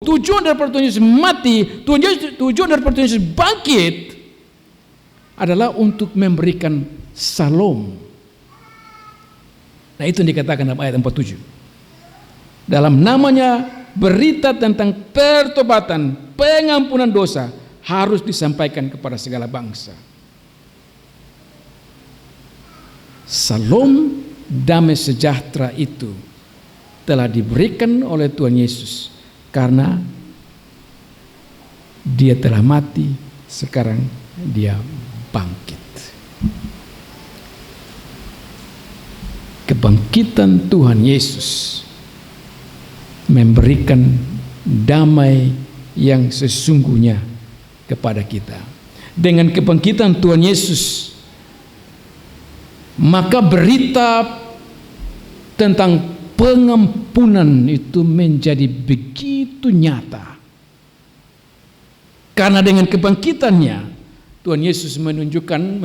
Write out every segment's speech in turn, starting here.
tujuan daripada Tuhan Yesus mati, tujuan daripada Tuhan Yesus bangkit adalah untuk memberikan salom. Nah, itu yang dikatakan dalam ayat 47. Dalam namanya berita tentang pertobatan, pengampunan dosa harus disampaikan kepada segala bangsa. Salom, damai sejahtera itu telah diberikan oleh Tuhan Yesus karena Dia telah mati, sekarang Dia bangkit. Kebangkitan Tuhan Yesus memberikan damai yang sesungguhnya kepada kita. Dengan kebangkitan Tuhan Yesus, maka berita tentang pengampunan itu menjadi begitu nyata. Karena dengan kebangkitannya Tuhan Yesus menunjukkan,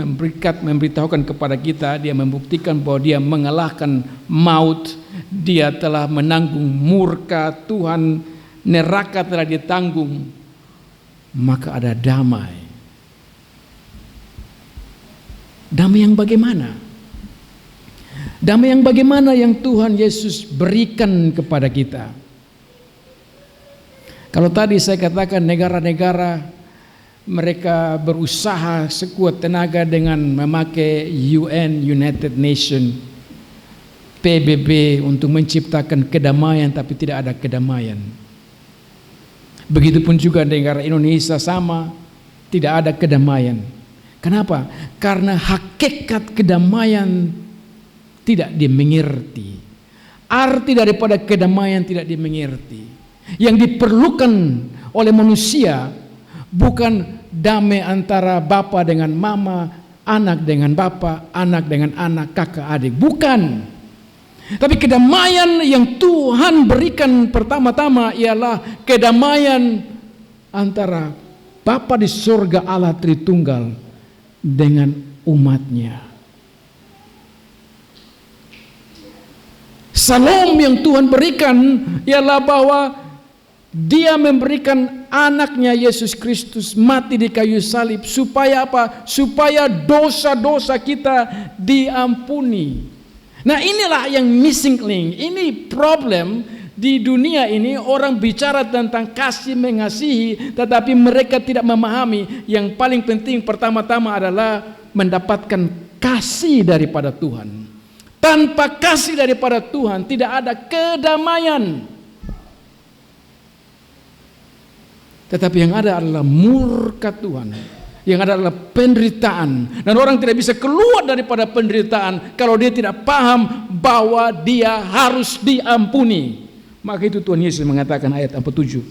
memberitahukan kepada kita, Dia membuktikan bahwa Dia mengalahkan maut, Dia telah menanggung murka Tuhan, neraka telah ditanggung, maka ada damai. Damai yang bagaimana? Damai yang bagaimana yang Tuhan Yesus berikan kepada kita? Kalau tadi saya katakan negara-negara mereka berusaha sekuat tenaga dengan memakai UN, United Nation, PBB untuk menciptakan kedamaian, tapi tidak ada kedamaian. Begitupun juga negara Indonesia sama, tidak ada kedamaian. Kenapa? Karena hakikat kedamaian tidak dimengerti. Arti daripada kedamaian tidak dimengerti. Yang diperlukan oleh manusia bukan damai antara bapa dengan mama, anak dengan bapa, anak dengan anak, kakak adik. Bukan. Tapi kedamaian yang Tuhan berikan pertama-tama ialah kedamaian antara Bapa di surga Allah Tritunggal dengan umatnya. Salom yang Tuhan berikan ialah bahwa Dia memberikan anaknya Yesus Kristus mati di kayu salib supaya apa? Supaya dosa-dosa kita diampuni. Nah, inilah yang missing link. Ini problem di dunia ini, orang bicara tentang kasih mengasihi, tetapi mereka tidak memahami yang paling penting pertama-tama adalah mendapatkan kasih daripada Tuhan. Tanpa kasih daripada Tuhan tidak ada kedamaian. Tetapi yang ada adalah murka Tuhan, yang ada adalah penderitaan, dan orang tidak bisa keluar daripada penderitaan kalau dia tidak paham bahwa dia harus diampuni. Maka itu Tuhan Yesus mengatakan ayat 47,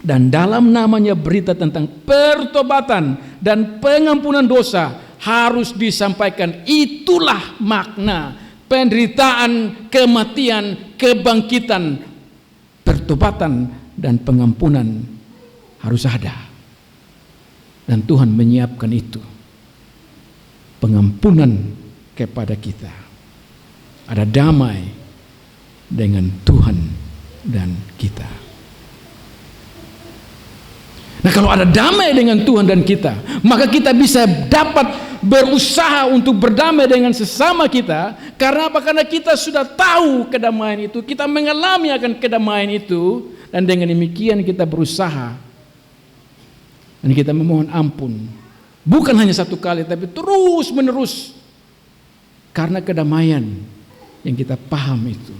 dan dalam namanya berita tentang pertobatan dan pengampunan dosa harus disampaikan. Itulah makna penderitaan, kematian, kebangkitan, pertobatan dan pengampunan harus ada. Dan Tuhan menyiapkan itu. Pengampunan kepada kita. Ada damai dengan Tuhan dan kita. Nah, kalau ada damai dengan Tuhan dan kita, maka kita bisa dapat berusaha untuk berdamai dengan sesama kita. Karena apa? Karena kita sudah tahu kedamaian itu, kita mengalami akan kedamaian itu, dan dengan demikian kita berusaha dan kita memohon ampun. Bukan hanya satu kali, tapi terus menerus. Karena kedamaian yang kita paham itu.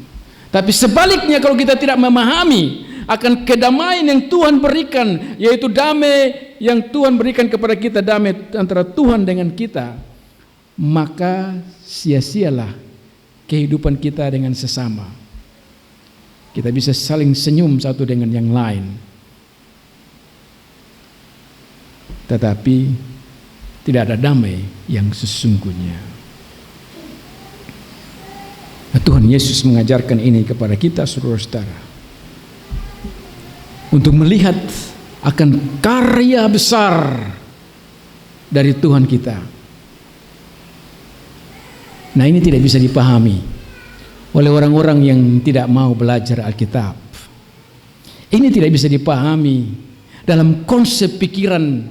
Tapi sebaliknya, kalau kita tidak memahami akan kedamaian yang Tuhan berikan, yaitu damai yang Tuhan berikan kepada kita, damai antara Tuhan dengan kita, maka sia-sialah kehidupan kita dengan sesama. Kita bisa saling senyum satu dengan yang lain, tetapi tidak ada damai yang sesungguhnya. Nah, Tuhan Yesus mengajarkan ini kepada kita, saudara-saudara, untuk melihat akan karya besar dari Tuhan kita. Nah, ini tidak bisa dipahami oleh orang-orang yang tidak mau belajar Alkitab. Ini tidak bisa dipahami dalam konsep pikiran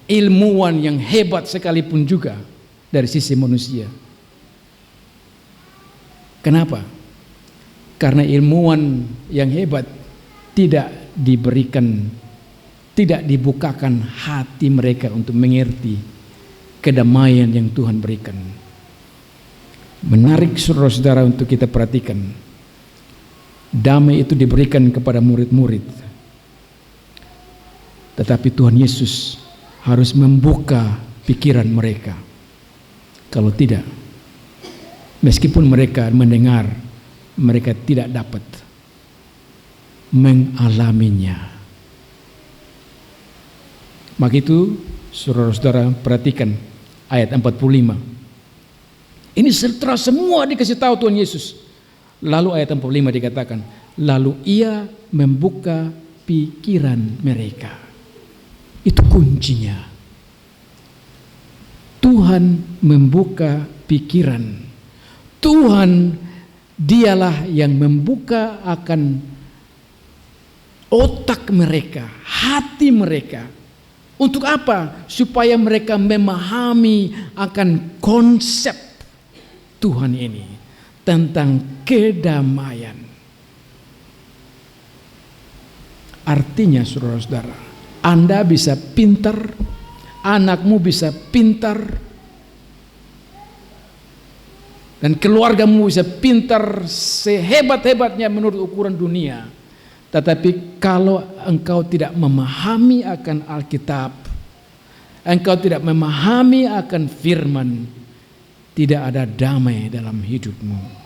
ilmuwan yang hebat sekalipun juga dari sisi manusia. Kenapa? Karena ilmuwan yang hebat tidak dibukakan hati mereka untuk mengerti kedamaian yang Tuhan berikan. Menarik saudara-saudara untuk kita perhatikan, damai itu diberikan kepada murid-murid, tetapi Tuhan Yesus harus membuka pikiran mereka. Kalau tidak, meskipun mereka mendengar, mereka tidak dapat mengalaminya. Maka itu saudara-saudara perhatikan ayat 45. Ini setelah semua dikasih tahu Tuhan Yesus. Lalu ayat 45 dikatakan, lalu ia membuka pikiran mereka. Itu kuncinya. Tuhan membuka pikiran. Tuhan dialah yang membuka akan otak mereka, hati mereka. Untuk apa? Supaya mereka memahami akan konsep Tuhan ini tentang kedamaian. Artinya saudara-saudara, Anda bisa pintar, anakmu bisa pintar, dan keluargamu bisa pintar sehebat-hebatnya menurut ukuran dunia. Tetapi kalau engkau tidak memahami akan Alkitab, engkau tidak memahami akan firman, tidak ada damai dalam hidupmu.